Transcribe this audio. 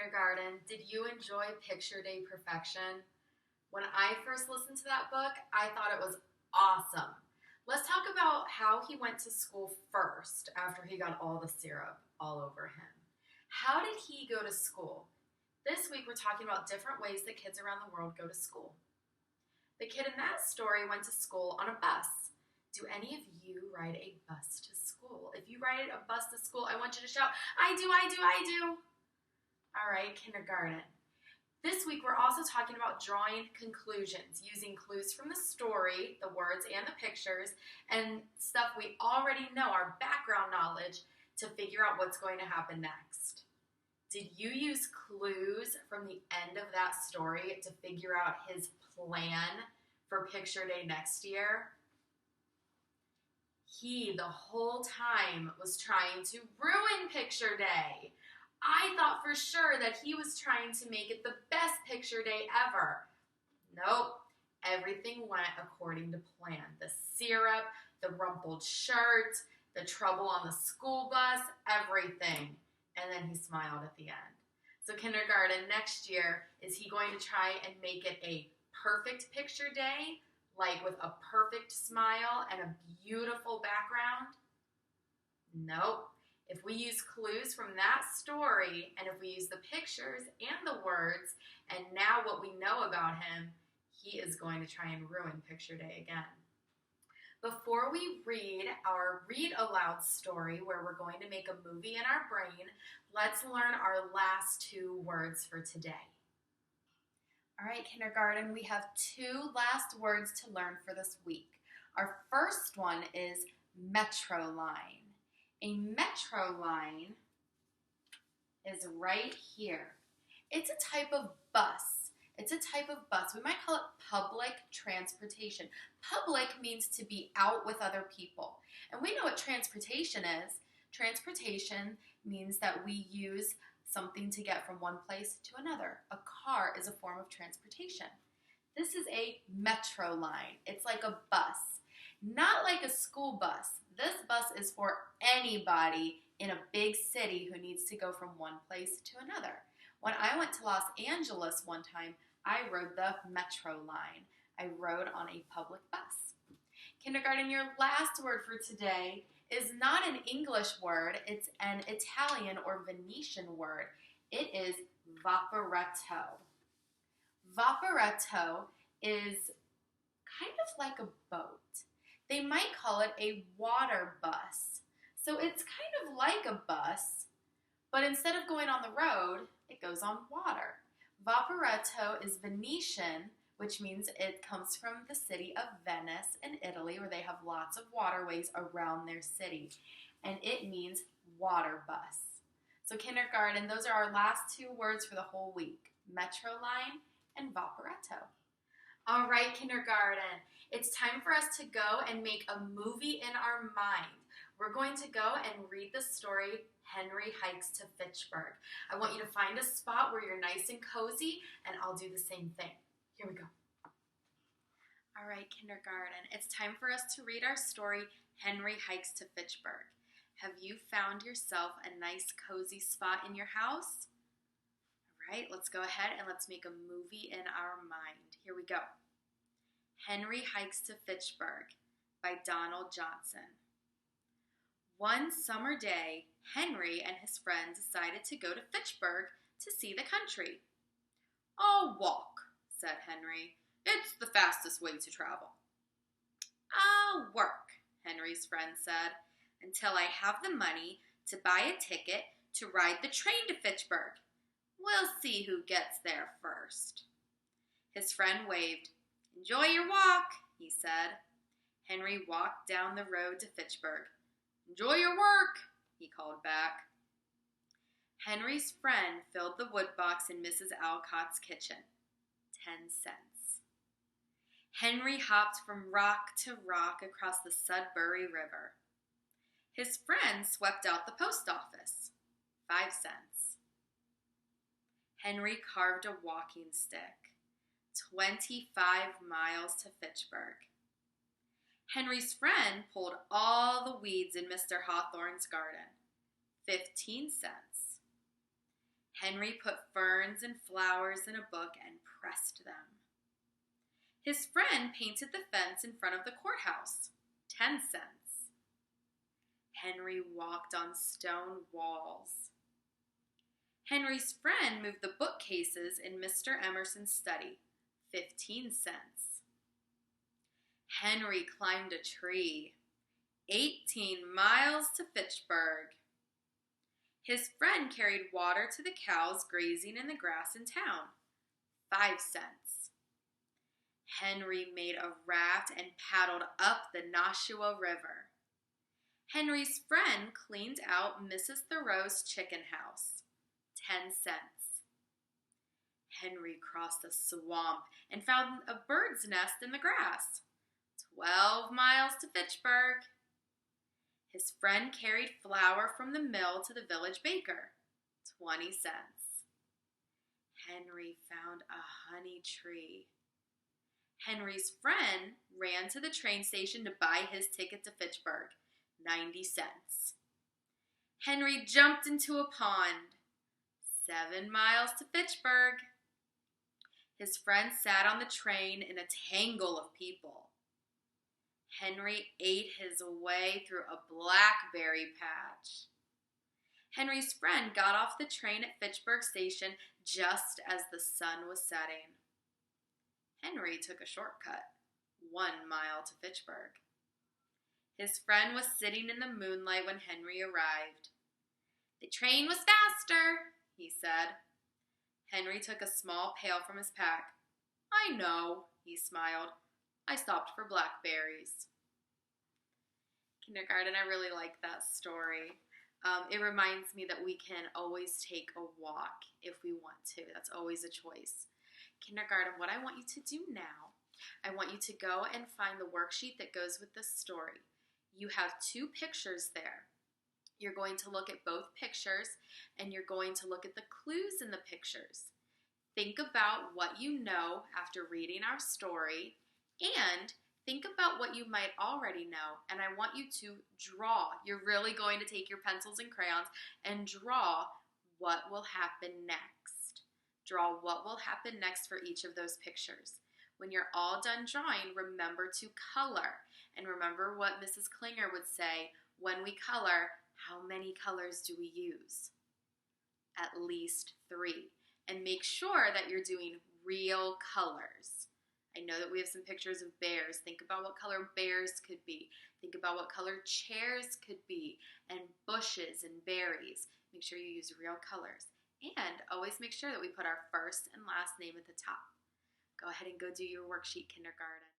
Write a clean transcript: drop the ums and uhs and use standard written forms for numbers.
Kindergarten, did you enjoy Picture Day Perfection? When I first listened to that book, I thought it was awesome. Let's talk about how he went to school first after he got all the syrup all over him. How did he go to school? This week we're talking about different ways that kids around the world go to school. The kid in that story went to school on a bus. Do any of you ride a bus to school? If you ride a bus to school, I want you to shout, I do, I do, I do. All right, kindergarten. This week we're also talking about drawing conclusions, using clues from the story, the words and the pictures, and stuff we already know, our background knowledge, to figure out what's going to happen next. Did you use clues from the end of that story to figure out his plan for Picture Day next year? He, the whole time, was trying to ruin Picture Day. I thought for sure that he was trying to make it the best Picture Day ever. Nope, everything went according to plan. The syrup, the rumpled shirt, the trouble on the school bus, everything. And then he smiled at the end. So kindergarten, next year, is he going to try and make it a perfect Picture Day, like with a perfect smile and a beautiful background? Nope. If we use clues from that story, and if we use the pictures and the words, and now what we know about him, he is going to try and ruin Picture Day again. Before we read our read aloud story, where we're going to make a movie in our brain, let's learn our last two words for today. All right, kindergarten, we have two last words to learn for this week. Our first one is metro line. A metro line is right here. It's a type of bus. It's a type of bus. We might call it public transportation. Public means to be out with other people. And we know what transportation is. Transportation means that we use something to get from one place to another. A car is a form of transportation. This is a metro line. It's like a bus. Not like a school bus. This bus is for anybody in a big city who needs to go from one place to another. When I went to Los Angeles one time, I rode the metro line. I rode on a public bus. Kindergarten, your last word for today is not an English word. It's an Italian or Venetian word. It is vaporetto. Vaporetto is kind of like a boat. They might call it a water bus. So it's kind of like a bus, but instead of going on the road, it goes on water. Vaporetto is Venetian, which means it comes from the city of Venice in Italy, where they have lots of waterways around their city. And it means water bus. So kindergarten, those are our last two words for the whole week. Metro line and vaporetto. All right, kindergarten, it's time for us to go and make a movie in our mind. We're going to go and read the story, Henry Hikes to Fitchburg. I want you to find a spot where you're nice and cozy, and I'll do the same thing. Here we go. All right, kindergarten, it's time for us to read our story, Henry Hikes to Fitchburg. Have you found yourself a nice cozy spot in your house? All right, let's go ahead and let's make a movie in our mind. Here we go. Henry Hikes to Fitchburg by Donald Johnson. One summer day, Henry and his friend decided to go to Fitchburg to see the country. "I'll walk," said Henry. "It's the fastest way to travel." "I'll work," Henry's friend said, "until I have the money to buy a ticket to ride the train to Fitchburg. We'll see who gets there first." His friend waved. "Enjoy your walk," he said. Henry walked down the road to Fitchburg. "Enjoy your work," he called back. Henry's friend filled the wood box in Mrs. Alcott's kitchen. 10 cents. Henry hopped from rock to rock across the Sudbury River. His friend swept out the post office. 5 cents. Henry carved a walking stick. 25 miles to Fitchburg. Henry's friend pulled all the weeds in Mr. Hawthorne's garden. 15 cents. Henry put ferns and flowers in a book and pressed them. His friend painted the fence in front of the courthouse. 10 cents. Henry walked on stone walls. Henry's friend moved the bookcases in Mr. Emerson's study. 15 cents. Henry climbed a tree. 18 miles to Fitchburg. His friend carried water to the cows grazing in the grass in town. 5 cents. Henry made a raft and paddled up the Nashua River. Henry's friend cleaned out Mrs. Thoreau's chicken house. 10 cents. Henry crossed a swamp and found a bird's nest in the grass. 12 miles to Fitchburg. His friend carried flour from the mill to the village baker. 20 cents. Henry found a honey tree. Henry's friend ran to the train station to buy his ticket to Fitchburg. 90 cents. Henry jumped into a pond. 7 miles to Fitchburg. His friend sat on the train in a tangle of people. Henry ate his way through a blackberry patch. Henry's friend got off the train at Fitchburg Station just as the sun was setting. Henry took a shortcut, 1 mile to Fitchburg. His friend was sitting in the moonlight when Henry arrived. "The train was faster," he said. Henry took a small pail from his pack. "I know," he smiled. "I stopped for blackberries." Kindergarten, I really like that story. It reminds me that we can always take a walk if we want to. That's always a choice. Kindergarten, what I want you to do now, I want you to go and find the worksheet that goes with this story. You have 2 pictures there. You're going to look at both pictures and you're going to look at the clues in the pictures. Think about what you know after reading our story and think about what you might already know, and I want you to draw. You're really going to take your pencils and crayons and draw what will happen next. Draw what will happen next for each of those pictures. When you're all done drawing, remember to color. And remember what Mrs. Klinger would say, when we color, how many colors do we use? At least 3. And make sure that you're doing real colors. I know that we have some pictures of bears. Think about what color bears could be. Think about what color chairs could be, and bushes and berries. Make sure you use real colors. And always make sure that we put our first and last name at the top. Go ahead and go do your worksheet, Kindergarten.